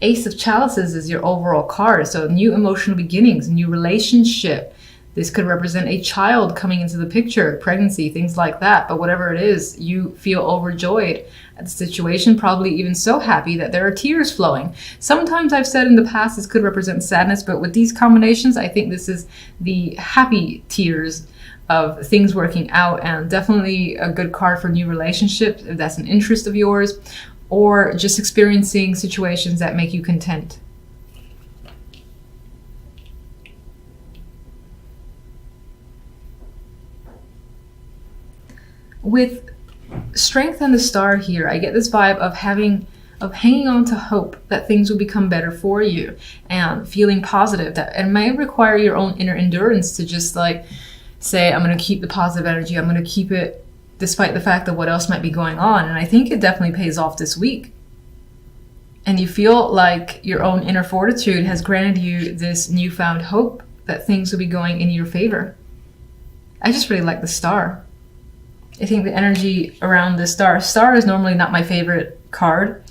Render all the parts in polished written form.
Ace of Chalices is your overall card. So new emotional beginnings, new relationship. This could represent a child coming into the picture, pregnancy, things like that. But whatever it is, you feel overjoyed at the situation, probably even so happy that there are tears flowing. Sometimes I've said in the past this could represent sadness, but with these combinations, I think this is the happy tears of things working out, and definitely a good card for new relationships if that's an interest of yours, or just experiencing situations that make you content. With Strength and the Star here, I get this vibe of hanging on to hope that things will become better for you, and feeling positive. That it may require your own inner endurance to just like say, I'm going to keep the positive energy, I'm going to keep it despite the fact that what else might be going on. And I think it definitely pays off this week. And you feel like your own inner fortitude has granted you this newfound hope that things will be going in your favor. I just really like the Star. I think the energy around the Star is normally not my favorite card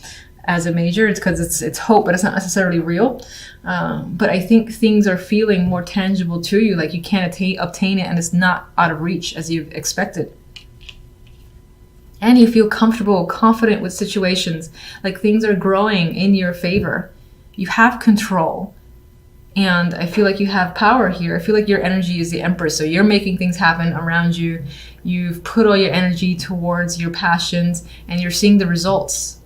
as a major. It's because it's hope, but it's not necessarily real. But I think things are feeling more tangible to you, like you can't obtain it, and it's not out of reach as you've expected. And you feel comfortable, confident with situations, like things are growing in your favor. You have control. And I feel like you have power here. I feel like your energy is the Empress. So you're making things happen around you. You've put all your energy towards your passions, and you're seeing the results.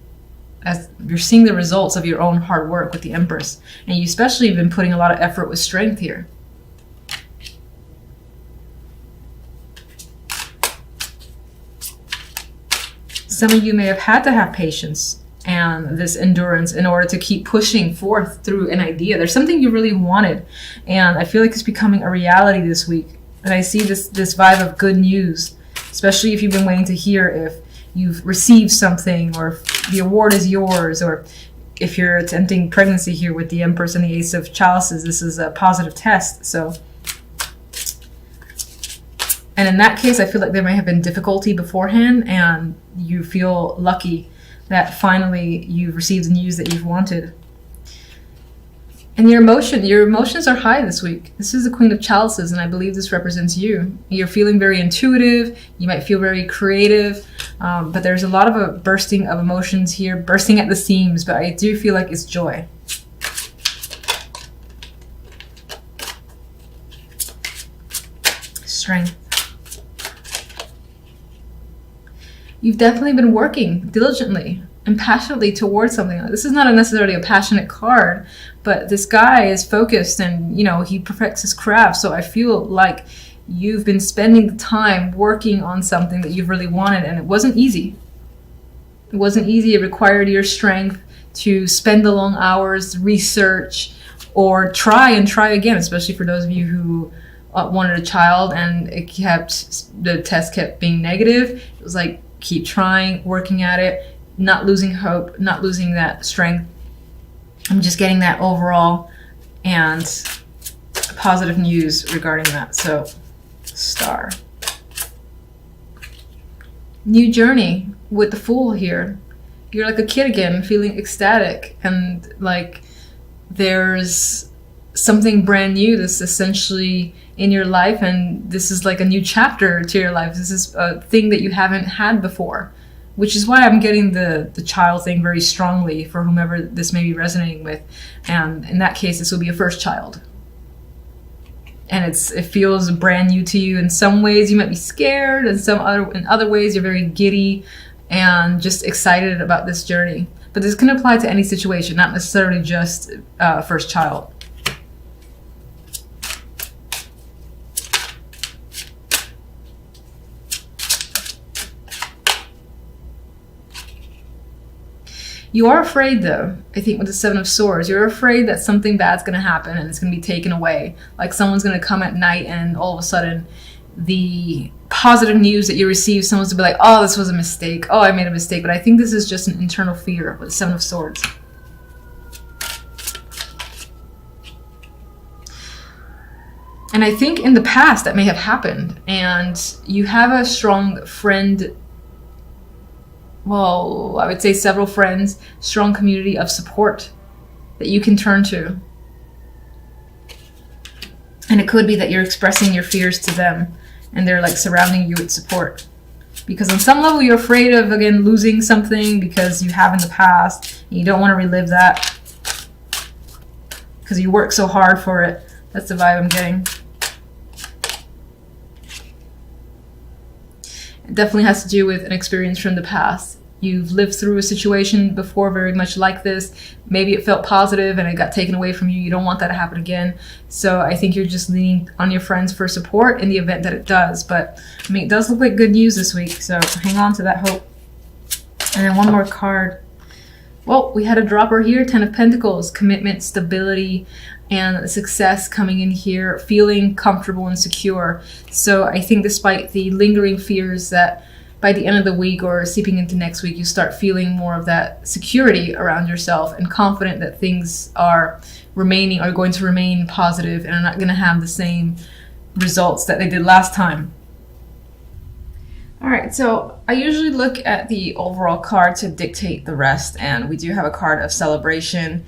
As you're seeing the results of your own hard work with the Empress. And you especially have been putting a lot of effort with strength here. Some of you may have had to have patience and this endurance in order to keep pushing forth through an idea. There's something you really wanted, and I feel like it's becoming a reality this week. And I see this vibe of good news, especially if you've been waiting to hear if you've received something, or if the award is yours, or if you're attempting pregnancy here with the Empress and the Ace of Chalices. This is a positive test. So, and in that case, I feel like there may have been difficulty beforehand, and you feel lucky that finally you've received the news that you've wanted. And your emotions are high this week. This is the Queen of Chalices, and I believe this represents you. You're feeling very intuitive. You might feel very creative, but there's a lot of a bursting of emotions here, bursting at the seams, but I do feel like it's joy. Strength. You've definitely been working diligently and passionately towards something. This is not necessarily a passionate card, but this guy is focused, and he perfects his craft. So I feel like you've been spending the time working on something that you've really wanted, and it wasn't easy. It wasn't easy. It required your strength to spend the long hours, research, or try again, especially for those of you who wanted a child and the test kept being negative. It was like, keep trying, working at it, not losing hope, not losing that strength. I'm just getting that overall and positive news regarding that. So, Star. New journey with the Fool here. You're like a kid again, feeling ecstatic, and like there's something brand new that's essentially in your life, and this is like a new chapter to your life. This is a thing that you haven't had before, which is why I'm getting the child thing very strongly for whomever this may be resonating with. And in that case, this will be a first child. And it feels brand new to you. In some ways you might be scared, and in other ways you're very giddy and just excited about this journey. But this can apply to any situation, not necessarily just first child. You are afraid, though, I think, with the Seven of Swords. You're afraid that something bad's going to happen and it's going to be taken away. Like someone's going to come at night, and all of a sudden the positive news that you receive, someone's going to be like, oh, this was a mistake. Oh, I made a mistake. But I think this is just an internal fear with the Seven of Swords. And I think in the past that may have happened, and you have a strong friend. Well, I would say several friends, strong community of support that you can turn to. And it could be that you're expressing your fears to them and they're like surrounding you with support. Because on some level you're afraid of, again, losing something because you have in the past and you don't want to relive that because you work so hard for it. That's the vibe I'm getting. It definitely has to do with an experience from the past. You've lived through a situation before very much like this. Maybe it felt positive and it got taken away from you. You don't want that to happen again. So I think you're just leaning on your friends for support in the event that it does. But I mean, it does look like good news this week. So hang on to that hope. And then one more card. Well, we had a dropper here, 10 of Pentacles, commitment, stability, and success coming in here, feeling comfortable and secure. So I think despite the lingering fears that by the end of the week or seeping into next week, you start feeling more of that security around yourself and confident that things are going to remain positive and are not going to have the same results that they did last time. All right, so I usually look at the overall card to dictate the rest, and we do have a card of celebration,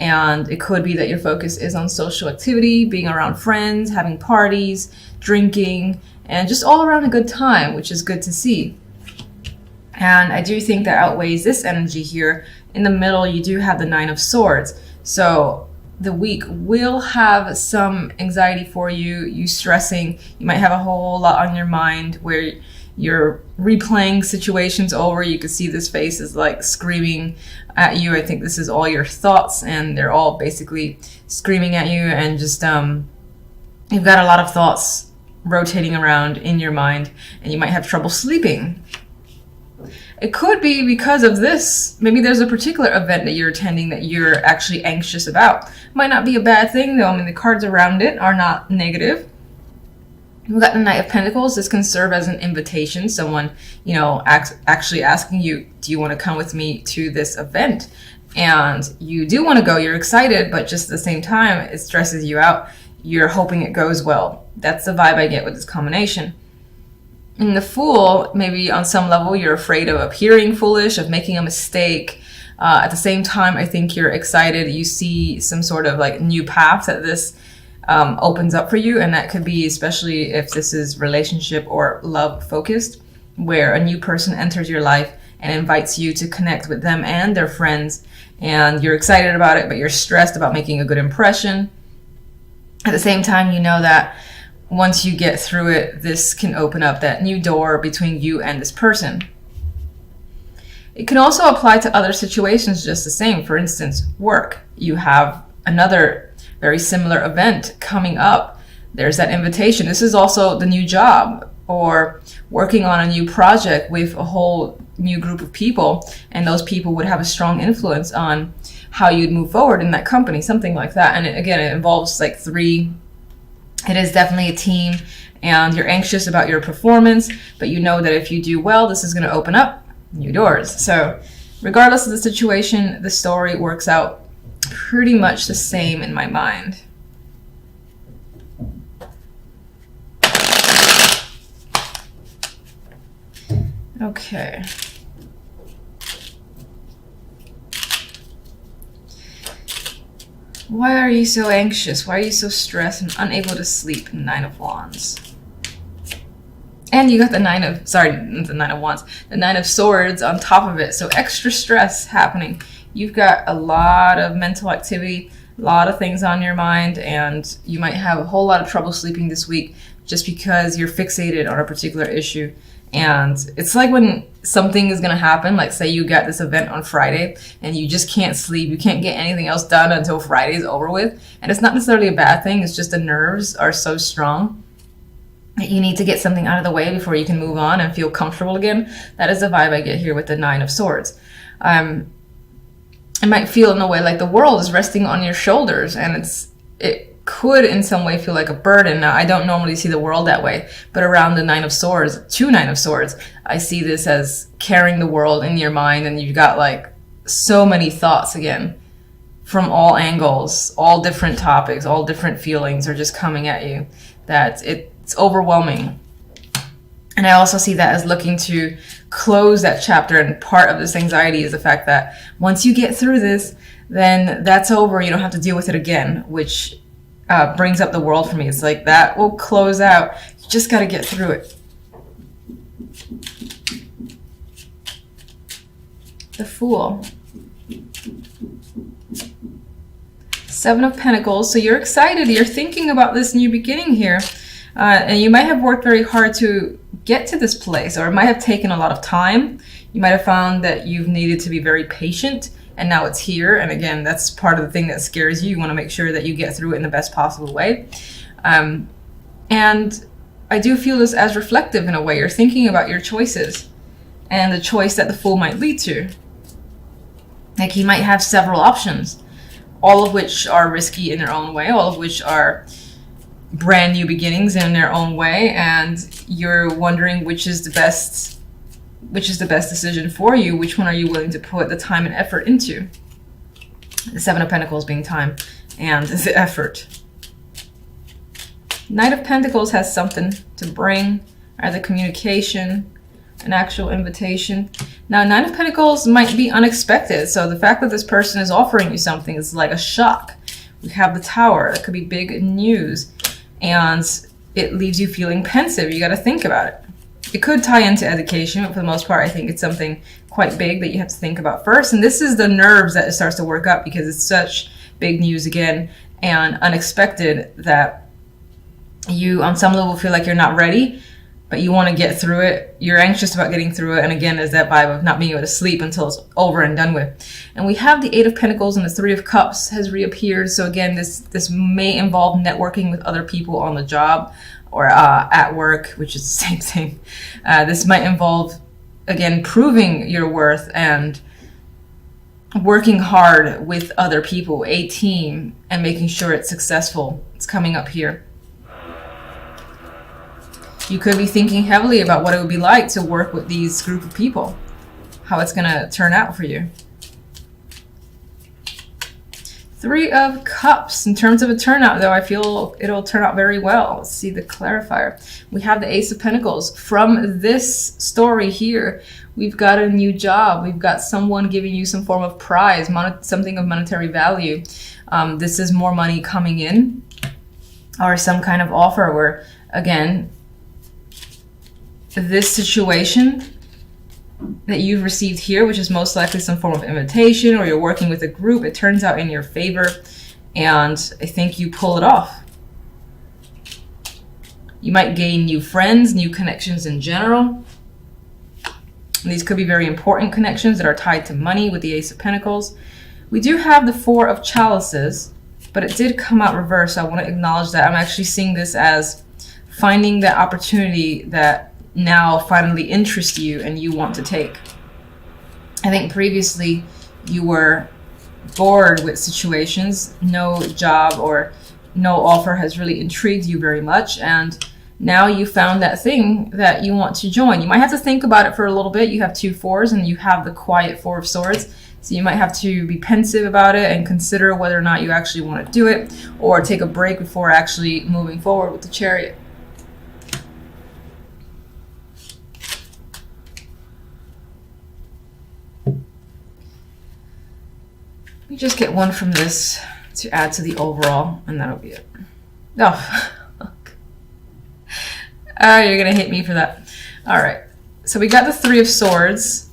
and it could be that your focus is on social activity, being around friends, having parties, drinking, and just all around a good time, which is good to see. And I do think that outweighs this energy here. In the middle, you do have the 9 of Swords. So the week will have some anxiety for you, you stressing. You might have a whole lot on your mind where you're replaying situations over. You can see this face is like screaming at you. I think this is all your thoughts, and they're all basically screaming at you, and just you've got a lot of thoughts rotating around in your mind, and you might have trouble sleeping. It could be because of this. Maybe there's a particular event that you're attending that you're actually anxious about. Might not be a bad thing though. I mean, the cards around it are not negative. We've got the Knight of Pentacles. This can serve as an invitation. Someone, actually asking you, do you want to come with me to this event? And you do want to go. You're excited, but just at the same time, it stresses you out. You're hoping it goes well. That's the vibe I get with this combination. In the Fool, maybe on some level, you're afraid of appearing foolish, of making a mistake. At the same time, I think you're excited. You see some sort of like new path that this opens up for you. And that could be, especially if this is relationship or love focused, where a new person enters your life and invites you to connect with them and their friends. And you're excited about it, but you're stressed about making a good impression. At the same time, you know that once you get through it, this can open up that new door between you and this person. It can also apply to other situations just the same. For instance, work. You have another very similar event coming up. There's that invitation. This is also the new job, or working on a new project with a whole new group of people, and those people would have a strong influence on how you'd move forward in that company, something like that. And it involves like 3. It is definitely a team, and you're anxious about your performance, but you know that if you do well, this is going to open up new doors. So regardless of the situation, the story works out pretty much the same in my mind. Okay. Why are you so anxious? Why are you so stressed and unable to sleep? 9 of Wands. And you got the 9 of Wands, the 9 of Swords on top of it. So extra stress happening. You've got a lot of mental activity, a lot of things on your mind, and you might have a whole lot of trouble sleeping this week just because you're fixated on a particular issue. And it's like when something is going to happen, like say you got this event on Friday and you just can't sleep, you can't get anything else done until Friday is over with. And it's not necessarily a bad thing, it's just the nerves are so strong that you need to get something out of the way before you can move on and feel comfortable again. That is the vibe I get here with the 9 of Swords. It might feel in a way like the world is resting on your shoulders, and it could in some way feel like a burden. Now, I don't normally see the world that way, but around the 9 of Swords, 2 9 of Swords, I see this as carrying the world in your mind, and you've got like so many thoughts again from all angles, all different topics, all different feelings are just coming at you, that it's overwhelming. And I also see that as looking to close that chapter. And part of this anxiety is the fact that once you get through this, then that's over. You don't have to deal with it again, which brings up the world for me. It's like that will close out. You just got to get through it. The Fool. Seven of Pentacles. So you're excited. You're thinking about this new beginning here. And you might have worked very hard to get to this place, or it might have taken a lot of time. You might have found that you've needed to be very patient, and now it's here. And again, that's part of the thing that scares you. You want to make sure that you get through it in the best possible way. And I do feel this as reflective in a way. You're thinking about your choices and the choice that the Fool might lead to. Like, he might have several options, all of which are risky in their own way, all of which are brand new beginnings in their own way, and you're wondering which is the best decision for you. Which one are you willing to put the time and effort into? The Seven of Pentacles being time and the effort. Knight of Pentacles has something to bring, either communication, an actual invitation. Now, Nine of Pentacles might be unexpected, so the fact that this person is offering you something is like a shock. We have the Tower. That could be big news, and it leaves you feeling pensive. You got to think about it. It could tie into education, but for the most part, I think it's something quite big that you have to think about first. And this is the nerves that it starts to work up, because it's such big news again and unexpected that you, on some level, feel like you're not ready, but you want to get through it. You're anxious about getting through it. And again, there's that vibe of not being able to sleep until it's over and done with. And we have the Eight of Pentacles, and the Three of Cups has reappeared. So again, this may involve networking with other people on the job or at work, which is the same thing. This might involve, again, proving your worth and working hard with other people, a team, and making sure it's successful. It's coming up here. You could be thinking heavily about what it would be like to work with these group of people, how it's going to turn out for you. Three of Cups. In terms of a turnout, though, I feel it'll turn out very well. Let's see the clarifier. We have the Ace of Pentacles. From this story here, we've got a new job. We've got someone giving you some form of prize, something of monetary value. This is more money coming in, or some kind of offer where, again, this situation that you've received here, which is most likely some form of invitation, or you're working with a group, it turns out in your favor, and I think you pull it off. You might gain new friends, new connections in general. And these could be very important connections that are tied to money with the Ace of Pentacles. We do have the Four of Chalices, but it did come out reversed, so I want to acknowledge that. I'm actually seeing this as finding that opportunity that now finally interests you and you want to take. I think previously you were bored with situations. No job or no offer has really intrigued you very much, and now you found that thing that you want to join. You might have to think about it for a little bit. You have two fours and you have the quiet Four of Swords, so you might have to be pensive about it and consider whether or not you actually want to do it, or take a break before actually moving forward with the Chariot. You just get one from this to add to the overall, and that'll be it. Oh, you're gonna hate me for that. All right, so we got the Three of Swords.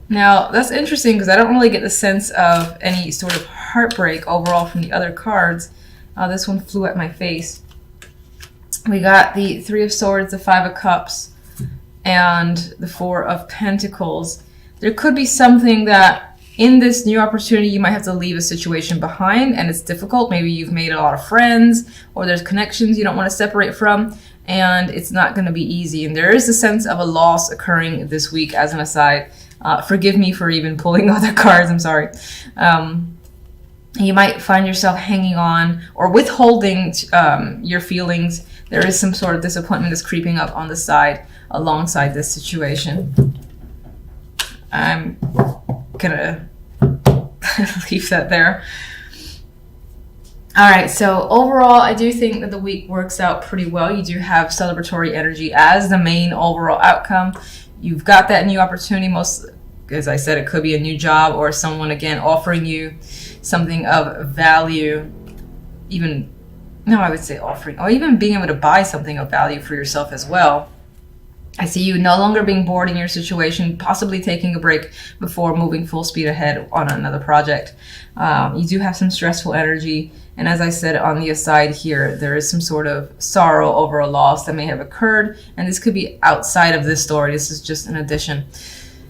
Now that's interesting because I don't really get the sense of any sort of heartbreak overall from the other cards. This one flew at my face. We got the Three of Swords, the Five of Cups, and the Four of Pentacles. There could be something that in this new opportunity, you might have to leave a situation behind, and it's difficult. Maybe you've made a lot of friends, or there's connections you don't want to separate from, and it's not going to be easy. And there is a sense of a loss occurring this week, as an aside. Forgive me for even pulling other cards, I'm sorry. You might find yourself hanging on or withholding your feelings. There is some sort of disappointment that's creeping up on the side alongside this situation. I'm gonna leave that there. All right, so overall, I do think that the week works out pretty well. You do have celebratory energy as the main overall outcome. You've got that new opportunity. Most, as I said, it could be a new job or someone, again, offering you something of value. Even, no, I would say offering, or even being able to buy something of value for yourself as well. I see you no longer being bored in your situation, possibly taking a break before moving full speed ahead on another project. You do have some stressful energy. And as I said on the aside here, there is some sort of sorrow over a loss that may have occurred. And this could be outside of this story. This is just an addition.